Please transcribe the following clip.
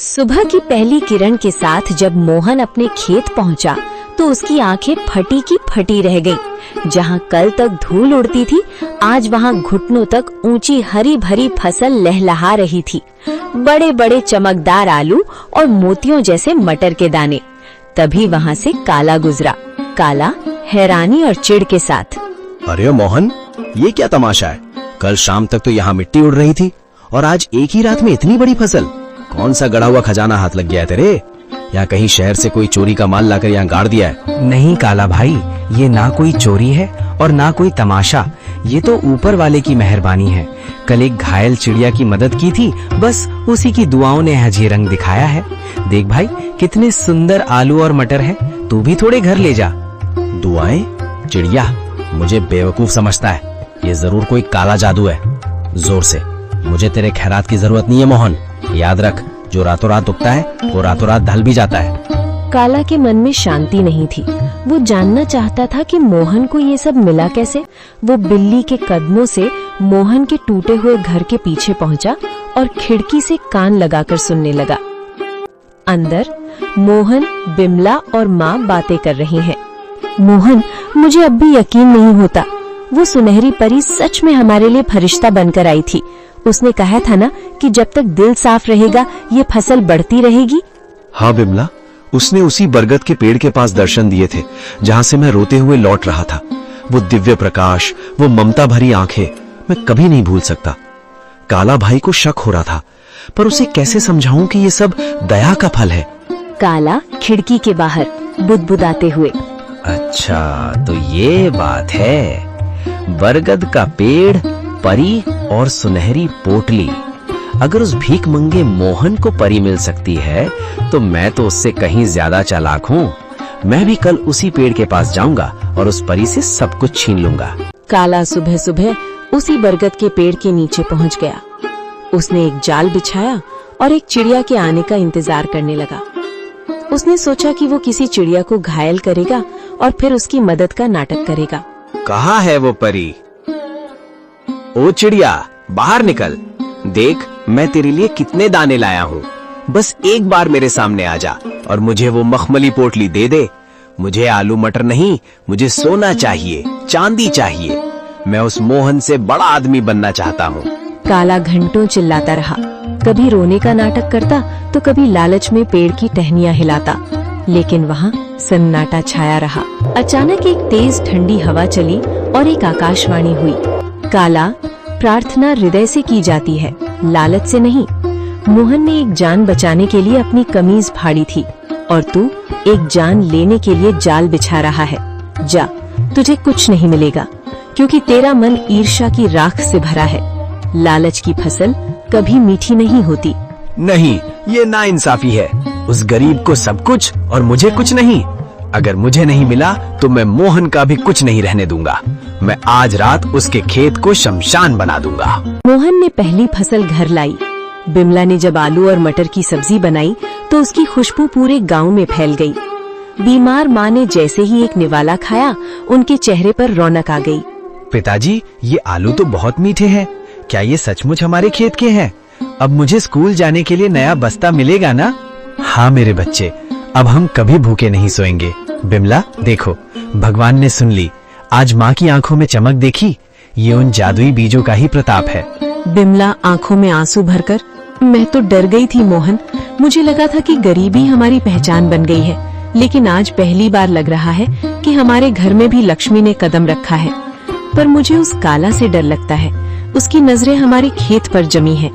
सुबह की पहली किरण के साथ जब मोहन अपने खेत पहुंचा तो उसकी आंखें फटी की फटी रह गईं। जहां कल तक धूल उड़ती थी, आज वहां घुटनों तक ऊंची हरी भरी फसल लहलहा रही थी। बड़े बड़े चमकदार आलू और मोतियों जैसे मटर के दाने। तभी वहां से काला गुजरा। काला हैरानी और चिढ़ के साथ, अरे मोहन, ये क्या तमाशा है? कल शाम तक तो यहाँ मिट्टी उड़ रही थी और आज एक ही रात में इतनी बड़ी फसल। कौन सा गड़ा हुआ खजाना हाथ लग गया है तेरे? या कहीं शहर से कोई चोरी का माल लाकर यहाँ गाड़ दिया है? नहीं काला भाई, ये ना कोई चोरी है और ना कोई तमाशा। ये तो ऊपर वाले की मेहरबानी है। कल एक घायल चिड़िया की मदद की थी, बस उसी की दुआओं ने आज ये रंग दिखाया है। देख भाई, कितने सुंदर आलू और मटर है। तू भी थोड़े घर ले जा। दुआएं? चिड़िया मुझे बेवकूफ समझता है। ये जरूर कोई काला जादू है। जोर से, मुझे तेरे खैरात की जरूरत नहीं है मोहन। याद रख, जो रातों रात उगता है वो रातों रात ढल भी जाता है। काला के मन में शांति नहीं थी। वो जानना चाहता था कि मोहन को ये सब मिला कैसे। वो बिल्ली के कदमों से मोहन के टूटे हुए घर के पीछे पहुंचा और खिड़की से कान लगाकर सुनने लगा। अंदर मोहन, बिमला और माँ बातें कर रही हैं। मोहन, मुझे अब भी यकीन नहीं होता। वो सुनहरी परी सच में हमारे लिए फरिश्ता बनकर आई थी। उसने कहा था ना कि जब तक दिल साफ रहेगा ये फसल बढ़ती रहेगी। हाँ बिमला, उसने उसी बरगद के पेड़ के पास दर्शन दिए थे जहाँ से मैं रोते हुए लौट रहा था। वो दिव्य प्रकाश, वो ममता भरी आंखें, मैं कभी नहीं भूल सकता। काला भाई को शक हो रहा था, पर उसे कैसे समझाऊं कि ये सब दया का फल है। काला खिड़की के बाहर बुदबुदाते हुए, अच्छा तो ये बात है। बरगद का पेड़, परी और सुनहरी पोटली। अगर उस भीख मंगे मोहन को परी मिल सकती है तो मैं तो उससे कहीं ज्यादा चालाक हूँ। मैं भी कल उसी पेड़ के पास जाऊंगा और उस परी से सब कुछ छीन लूंगा। काला सुबह सुबह उसी बरगद के पेड़ के नीचे पहुंच गया। उसने एक जाल बिछाया और एक चिड़िया के आने का इंतजार करने लगा। उसने सोचा कि वो किसी चिड़िया को घायल करेगा और फिर उसकी मदद का नाटक करेगा। कहाँ है वो परी? ओ चिड़िया, बाहर निकल। देख, मैं तेरे लिए कितने दाने लाया हूँ। बस एक बार मेरे सामने आ जा और मुझे वो मखमली पोटली दे दे। मुझे आलू मटर नहीं, मुझे सोना चाहिए, चांदी चाहिए। मैं उस मोहन से बड़ा आदमी बनना चाहता हूँ। काला घंटों चिल्लाता रहा। कभी रोने का नाटक करता तो कभी लालच में पेड़ की टहनियां हिलाता, लेकिन वहाँ सन्नाटा छाया रहा। अचानक एक तेज ठंडी हवा चली और एक आकाशवाणी हुई। काला, प्रार्थना हृदय से की जाती है, लालच से नहीं। मोहन ने एक जान बचाने के लिए अपनी कमीज फाड़ी थी और तू एक जान लेने के लिए जाल बिछा रहा है। जा, तुझे कुछ नहीं मिलेगा क्योंकि तेरा मन ईर्ष्या की राख से भरा है। लालच की फसल कभी मीठी नहीं होती। नहीं, ये नाइंसाफी है। उस गरीब को सब कुछ और मुझे कुछ नहीं। अगर मुझे नहीं मिला तो मैं मोहन का भी कुछ नहीं रहने दूंगा। मैं आज रात उसके खेत को शमशान बना दूंगा। मोहन ने पहली फसल घर लाई। बिमला ने जब आलू और मटर की सब्जी बनाई तो उसकी खुशबू पूरे गांव में फैल गई। बीमार माँ ने जैसे ही एक निवाला खाया, उनके चेहरे पर रौनक आ गई। पिताजी, ये आलू तो बहुत मीठे हैं। क्या ये सचमुच हमारे खेत के हैं? अब मुझे स्कूल जाने के लिए नया बस्ता मिलेगा ना? हाँ मेरे बच्चे, अब हम कभी भूखे नहीं सोएंगे। बिमला देखो, भगवान ने सुन ली। आज माँ की आंखों में चमक देखी? ये उन जादुई बीजों का ही प्रताप है। बिमला आंखों में आंसू भरकर, मैं तो डर गई थी मोहन। मुझे लगा था कि गरीबी हमारी पहचान बन गई है, लेकिन आज पहली बार लग रहा है कि हमारे घर में भी लक्ष्मी ने कदम रखा है। पर मुझे उस काला से डर लगता है। उसकी नजरें हमारे खेत पर जमी है।